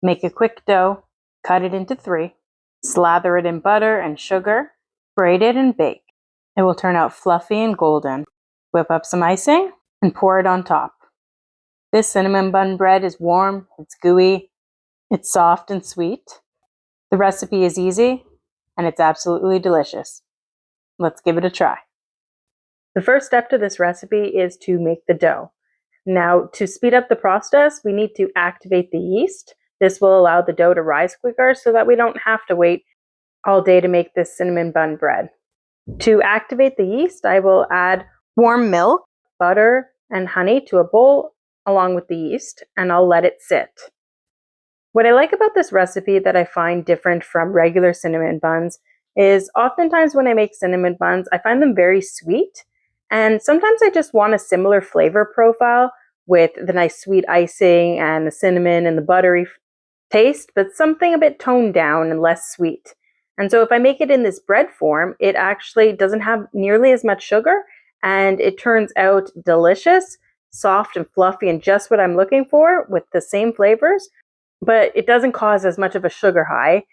Make a quick dough, cut it into 3, slather it in butter and sugar, braid it and bake. It will turn out fluffy and golden. Whip up some icing and pour it on top. This cinnamon bun bread is warm, it's gooey, it's soft and sweet. The recipe is easy and it's absolutely delicious. Let's give it a try. The first step to this recipe is to make the dough. Now, to speed up the process, we need to activate the yeast. This will allow the dough to rise quicker so that we don't have to wait all day to make this cinnamon bun bread. To activate the yeast, I will add warm milk, butter, and honey to a bowl along with the yeast, and I'll let it sit. What I like about this recipe that I find different from regular cinnamon buns is oftentimes when I make cinnamon buns, I find them very sweet, and sometimes I just want a similar flavor profile with the nice sweet icing and the cinnamon and the buttery taste, but something a bit toned down and less sweet. And so if I make it in this bread form, it actually doesn't have nearly as much sugar, and it turns out delicious, soft and fluffy, and just what I'm looking for with the same flavors, but it doesn't cause as much of a sugar high.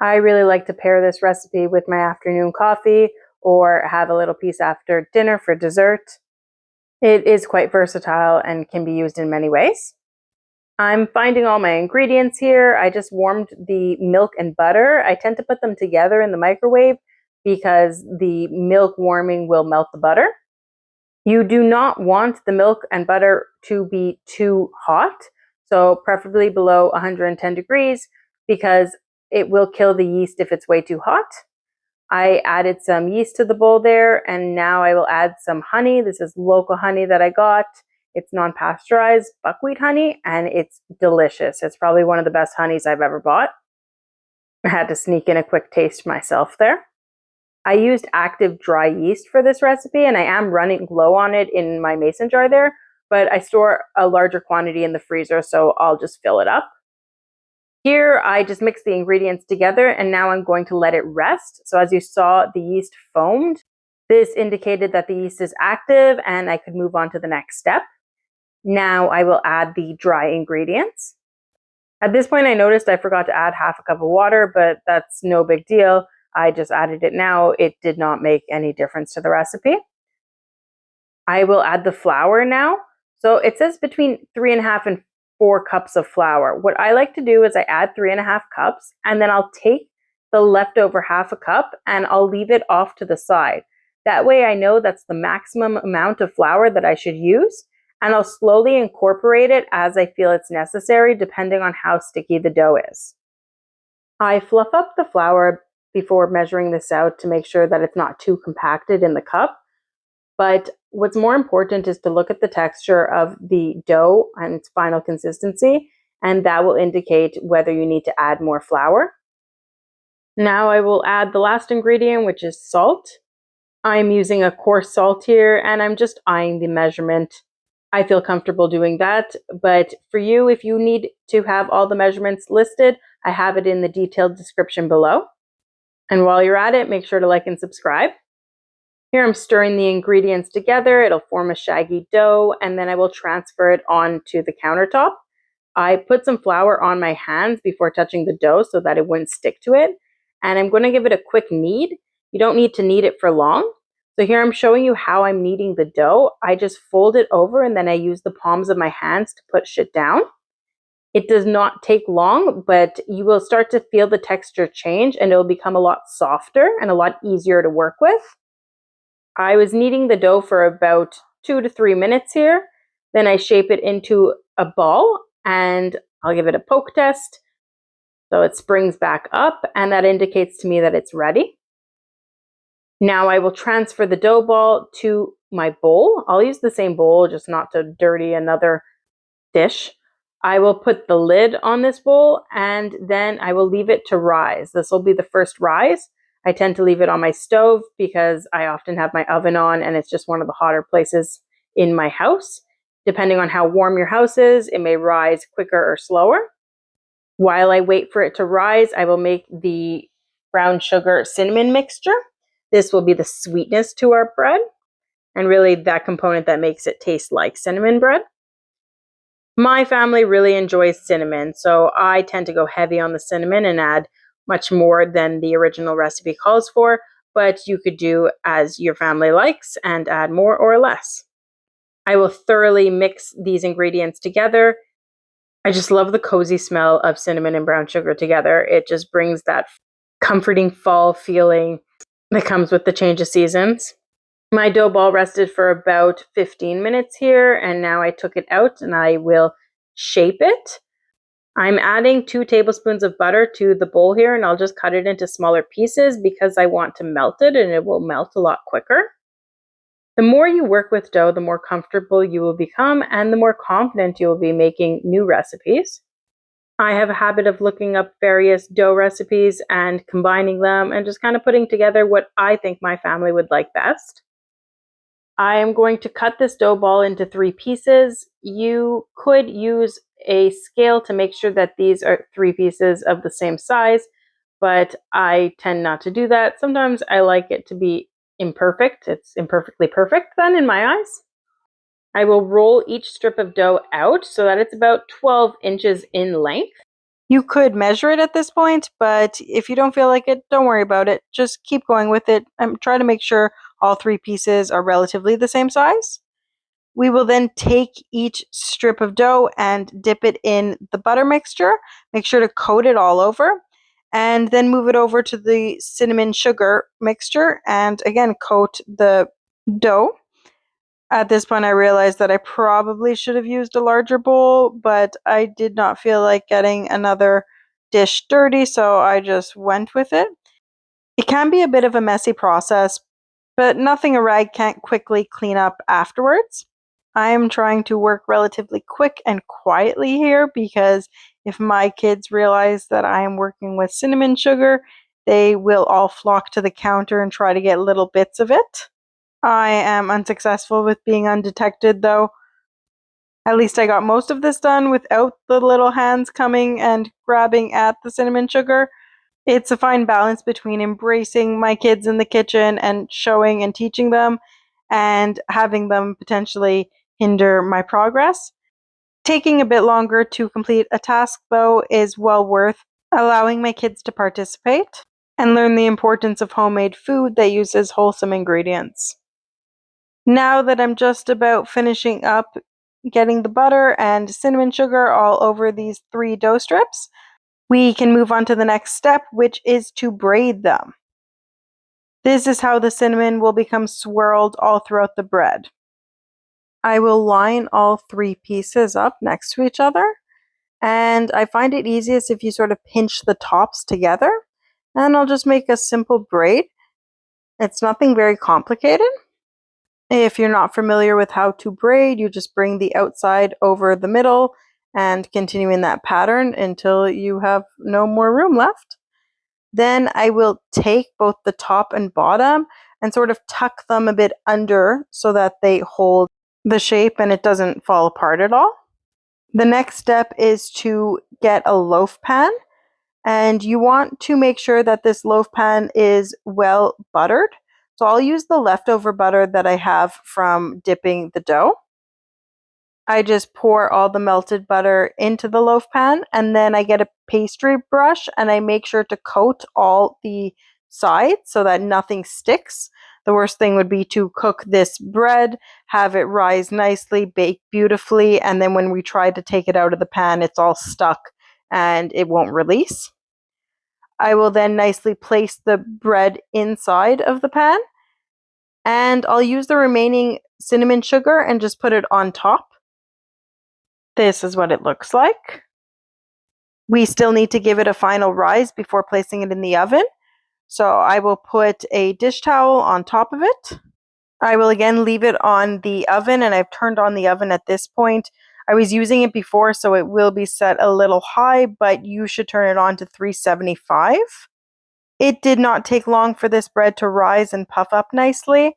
I really like to pair this recipe with my afternoon coffee or have a little piece after dinner for dessert. It is quite versatile and can be used in many ways. I'm finding all my ingredients here. I just warmed the milk and butter. I tend to put them together in the microwave because the milk warming will melt the butter. You do not want the milk and butter to be too hot, so preferably below 110 degrees because it will kill the yeast if it's way too hot. I added some yeast to the bowl there, and now I will add some honey. This is local honey that I got. It's non-pasteurized buckwheat honey, and it's delicious. It's probably one of the best honeys I've ever bought. I had to sneak in a quick taste myself there. I used active dry yeast for this recipe, and I am running low on it in my mason jar there, but I store a larger quantity in the freezer, so I'll just fill it up. Here, I just mix the ingredients together, and now I'm going to let it rest. So as you saw, the yeast foamed. This indicated that the yeast is active, and I could move on to the next step. Now I will add the dry ingredients. At this point, I noticed I forgot to add half a cup of water, but that's no big deal. I just added it now. It did not make any difference to the recipe. I will add the flour now. So it says between 3.5 and 4 cups of flour. What I like to do is I add 3.5 cups, and then I'll take the leftover half a cup and I'll leave it off to the side. That way I know that's the maximum amount of flour that I should use, and I'll slowly incorporate it as I feel it's necessary depending on how sticky the dough is. I fluff up the flour before measuring this out to make sure that it's not too compacted in the cup. But what's more important is to look at the texture of the dough and its final consistency, and that will indicate whether you need to add more flour. Now I will add the last ingredient, which is salt. I'm using a coarse salt here, and I'm just eyeing the measurement. I feel comfortable doing that, but for you, if you need to have all the measurements listed, I have it in the detailed description below. And while you're at it, make sure to like and subscribe. Here I'm stirring the ingredients together. It'll form a shaggy dough, and then I will transfer it onto the countertop. I put some flour on my hands before touching the dough so that it wouldn't stick to it. And I'm going to give it a quick knead. You don't need to knead it for long. So here I'm showing you how I'm kneading the dough. I just fold it over, and then I use the palms of my hands to push it down. It does not take long, but you will start to feel the texture change, and it will become a lot softer and a lot easier to work with. I was kneading the dough for about 2 to 3 minutes here. Then I shape it into a ball, and I'll give it a poke test. So it springs back up, and that indicates to me that it's ready. Now I will transfer the dough ball to my bowl. I'll use the same bowl, just not to dirty another dish. I will put the lid on this bowl, and then I will leave it to rise. This will be the first rise. I tend to leave it on my stove because I often have my oven on, and it's just one of the hotter places in my house. Depending on how warm your house is, it may rise quicker or slower. While I wait for it to rise, I will make the brown sugar cinnamon mixture. This will be the sweetness to our bread, and really that component that makes it taste like cinnamon bread. My family really enjoys cinnamon, so I tend to go heavy on the cinnamon and add much more than the original recipe calls for, but you could do as your family likes and add more or less. I will thoroughly mix these ingredients together. I just love the cozy smell of cinnamon and brown sugar together. It just brings that comforting fall feeling that comes with the change of seasons. My dough ball rested for about 15 minutes here, and now I took it out and I will shape it. I'm adding 2 tablespoons of butter to the bowl here, and I'll just cut it into smaller pieces because I want to melt it and it will melt a lot quicker. The more you work with dough, the more comfortable you will become and the more confident you will be making new recipes. I have a habit of looking up various dough recipes and combining them and just kind of putting together what I think my family would like best. I am going to cut this dough ball into 3 pieces. You could use a scale to make sure that these are 3 pieces of the same size, but I tend not to do that. Sometimes I like it to be imperfect. It's imperfectly perfect then in my eyes. I will roll each strip of dough out so that it's about 12 inches in length. You could measure it at this point, but if you don't feel like it, don't worry about it. Just keep going with it and try to make sure all 3 pieces are relatively the same size. We will then take each strip of dough and dip it in the butter mixture. Make sure to coat it all over and then move it over to the cinnamon sugar mixture and again coat the dough. At this point, I realized that I probably should have used a larger bowl, but I did not feel like getting another dish dirty, so I just went with it. It can be a bit of a messy process, but nothing a rag can't quickly clean up afterwards. I am trying to work relatively quick and quietly here because if my kids realize that I am working with cinnamon sugar, they will all flock to the counter and try to get little bits of it. I am unsuccessful with being undetected, though. At least I got most of this done without the little hands coming and grabbing at the cinnamon sugar. It's a fine balance between embracing my kids in the kitchen and showing and teaching them, and having them potentially hinder my progress. Taking a bit longer to complete a task, though, is well worth allowing my kids to participate and learn the importance of homemade food that uses wholesome ingredients. Now that I'm just about finishing up getting the butter and cinnamon sugar all over these 3 dough strips, we can move on to the next step, which is to braid them. This is how the cinnamon will become swirled all throughout the bread. I will line all 3 pieces up next to each other, and I find it easiest if you sort of pinch the tops together, and I'll just make a simple braid. It's nothing very complicated. If you're not familiar with how to braid, you just bring the outside over the middle and continue in that pattern until you have no more room left. Then I will take both the top and bottom and sort of tuck them a bit under so that they hold the shape and it doesn't fall apart at all. The next step is to get a loaf pan, and you want to make sure that this loaf pan is well buttered. So I'll use the leftover butter that I have from dipping the dough. I just pour all the melted butter into the loaf pan, and then I get a pastry brush and I make sure to coat all the sides so that nothing sticks. The worst thing would be to cook this bread, have it rise nicely, bake beautifully, and then when we try to take it out of the pan, it's all stuck and it won't release. I will then nicely place the bread inside of the pan, and I'll use the remaining cinnamon sugar and just put it on top. This is what it looks like. We still need to give it a final rise before placing it in the oven. So I will put a dish towel on top of it. I will again leave it on the oven, and I've turned on the oven at this point. I was using it before, so it will be set a little high, but you should turn it on to 375. It did not take long for this bread to rise and puff up nicely.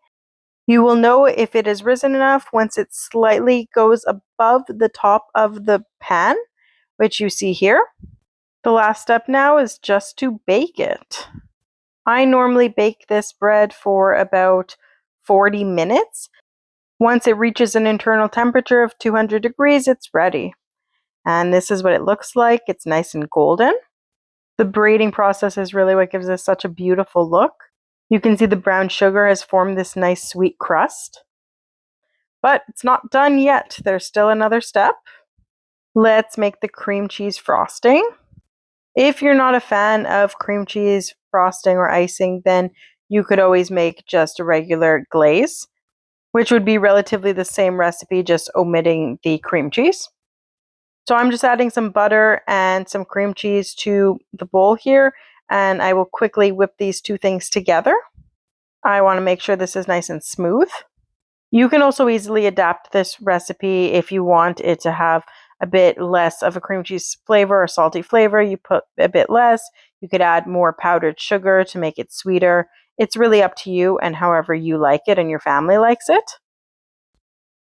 You will know if it has risen enough once it slightly goes above the top of the pan, which you see here. The last step now is just to bake it. I normally bake this bread for about 40 minutes. Once it reaches an internal temperature of 200 degrees, it's ready. And this is what it looks like. It's nice and golden. The braiding process is really what gives this such a beautiful look. You can see the brown sugar has formed this nice sweet crust. But it's not done yet. There's still another step. Let's make the cream cheese frosting. If you're not a fan of cream cheese frosting or icing, then you could always make just a regular glaze, which would be relatively the same recipe, just omitting the cream cheese. So I'm just adding some butter and some cream cheese to the bowl here, and I will quickly whip these two things together. I want to make sure this is nice and smooth. You can also easily adapt this recipe if you want it to have a bit less of a cream cheese flavor or salty flavor. You put a bit less. You could add more powdered sugar to make it sweeter. It's really up to you and however you like it and your family likes it.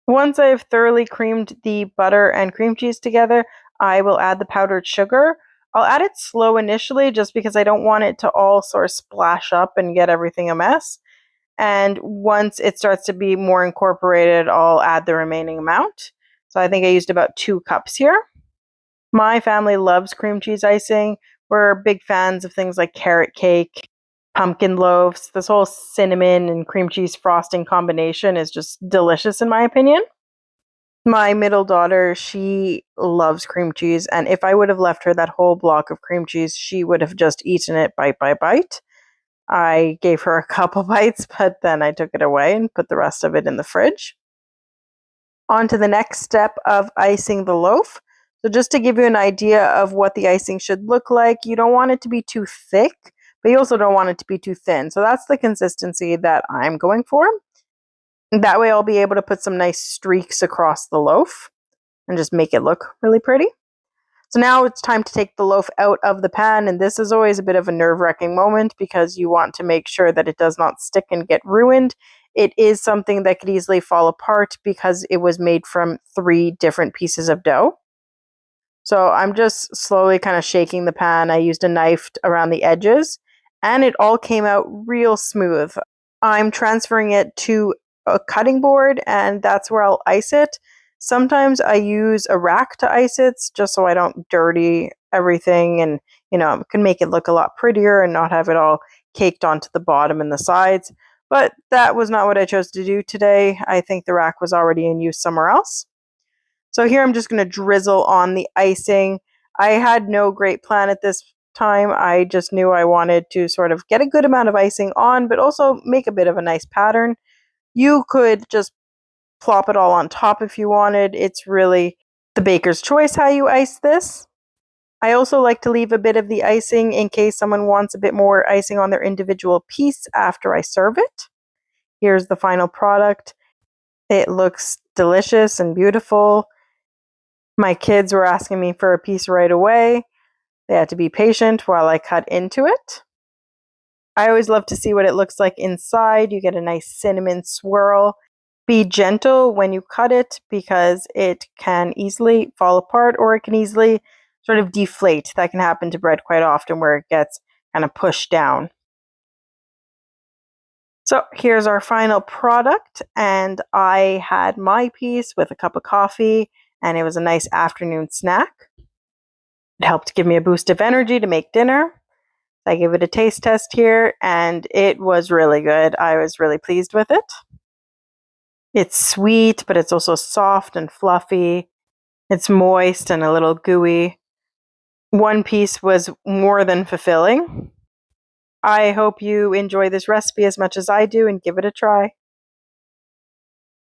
Once I've thoroughly creamed the butter and cream cheese together, I will add the powdered sugar. I'll add it slow initially just because I don't want it to all sort of splash up and get everything a mess. And once it starts to be more incorporated, I'll add the remaining amount. So I think I used about 2 cups here. My family loves cream cheese icing. We're big fans of things like carrot cake, pumpkin loaves. This whole cinnamon and cream cheese frosting combination is just delicious in my opinion. My middle daughter, she loves cream cheese, and if I would have left her that whole block of cream cheese, she would have just eaten it bite by bite. I gave her a couple bites, but then I took it away and put the rest of it in the fridge. On to the next step of icing the loaf. So just to give you an idea of what the icing should look like, you don't want it to be too thick, but you also don't want it to be too thin. So that's the consistency that I'm going for. That way I'll be able to put some nice streaks across the loaf and just make it look really pretty. So now it's time to take the loaf out of the pan, and this is always a bit of a nerve-wracking moment because you want to make sure that it does not stick and get ruined. It is something that could easily fall apart because it was made from 3 different pieces of dough. So I'm just slowly kind of shaking the pan. I used a knife around the edges, and it all came out real smooth. I'm transferring it to a cutting board, and that's where I'll ice it. Sometimes I use a rack to ice it just so I don't dirty everything and, it can make it look a lot prettier and not have it all caked onto the bottom and the sides. But that was not what I chose to do today. I think the rack was already in use somewhere else. So here I'm just going to drizzle on the icing. I had no great plan at this time. I just knew I wanted to sort of get a good amount of icing on, but also make a bit of a nice pattern. You could just plop it all on top if you wanted. It's really the baker's choice how you ice this. I also like to leave a bit of the icing in case someone wants a bit more icing on their individual piece after I serve it. Here's the final product. It looks delicious and beautiful. My kids were asking me for a piece right away. They had to be patient while I cut into it. I always love to see what it looks like inside. You get a nice cinnamon swirl. Be gentle when you cut it because it can easily fall apart or it can easily sort of deflate. That can happen to bread quite often where it gets kind of pushed down. So here's our final product, and I had my piece with a cup of coffee, and it was a nice afternoon snack. It helped give me a boost of energy to make dinner. I gave it a taste test here, and it was really good. I was really pleased with it. It's sweet, but it's also soft and fluffy. It's moist and a little gooey. One piece was more than fulfilling. I hope you enjoy this recipe as much as I do and give it a try.